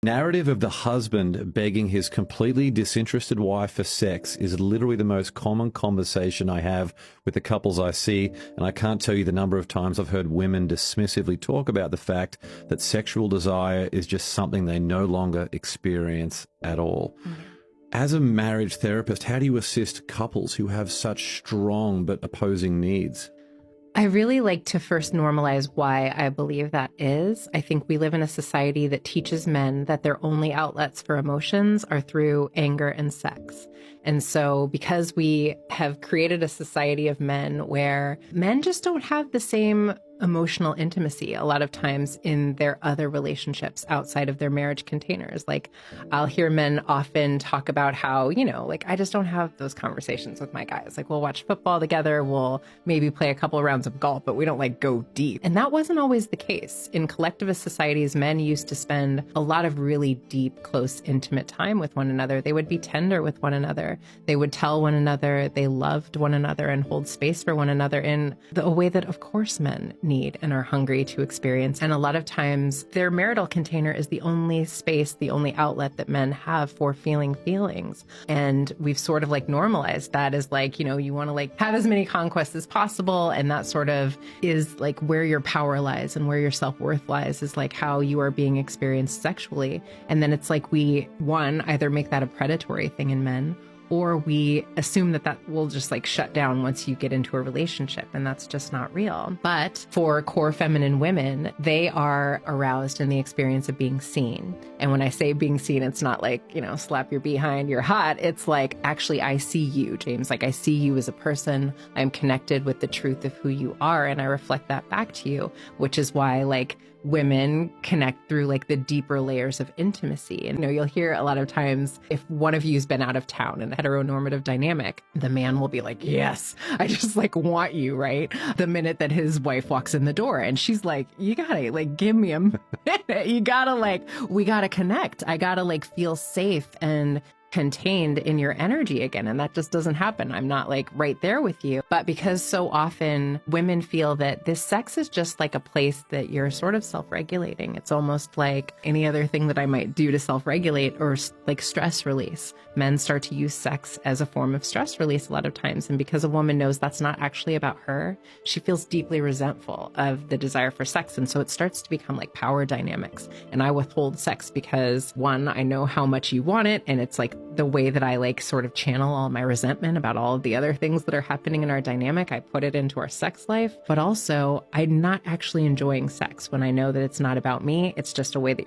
Narrative of the husband begging his completely disinterested wife for sex is literally the most common conversation I have with the couples I see, and I can't tell you the number of times I've heard women dismissively talk about the fact that sexual desire is just something they no longer experience at all. As a marriage therapist, how do you assist couples who have such strong but opposing needs? I really like to first normalize why I believe that is. I think we live in a society that teaches men that their only outlets for emotions are through anger and sex. And so because we have created a society of men where men just don't have the same emotional intimacy a lot of times in their other relationships outside of their marriage containers. Like I'll hear men often talk about how, like I just don't have those conversations with my guys. Like we'll watch football together, we'll maybe play a couple of rounds of golf, but we don't like go deep. And that wasn't always the case. In collectivist societies, men used to spend a lot of really deep, close, intimate time with one another. They would be tender with one another. They would tell one another they loved one another and hold space for one another in a way that, of course, men need and are hungry to experience. And a lot of times their marital container is the only space, the only outlet that men have for feeling feelings. And we've sort of like normalized that as like, you want to like have as many conquests as possible. And that sort of is like where your power lies and where your self-worth lies, is like how you are being experienced sexually. And then it's like one, either make that a predatory thing in men, or we assume that will just like shut down once you get into a relationship, and that's just not real. But for core feminine women, they are aroused in the experience of being seen. And when I say being seen, it's not like, slap your behind, you're hot. It's like, actually, I see you, James. Like I see you as a person. I'm connected with the truth of who you are, and I reflect that back to you, which is why like women connect through like the deeper layers of intimacy. And you'll hear a lot of times if one of you's been out of town in a heteronormative dynamic, the man will be like, yes, I just like want you, right? The minute that his wife walks in the door and she's like, you gotta like give me a minute. You gotta like, we gotta connect. I gotta like feel safe and contained in your energy again. And that just doesn't happen. I'm not like right there with you. But because so often women feel that this sex is just like a place that you're sort of self-regulating. It's almost like any other thing that I might do to self-regulate or like stress release. Men start to use sex as a form of stress release a lot of times. And because a woman knows that's not actually about her, she feels deeply resentful of the desire for sex. And so it starts to become like power dynamics. And I withhold sex because one, I know how much you want it. And it's like the way that I like sort of channel all my resentment about all of the other things that are happening in our dynamic. I put it into our sex life, but also I'm not actually enjoying sex when I know that it's not about me. It's just a way that you're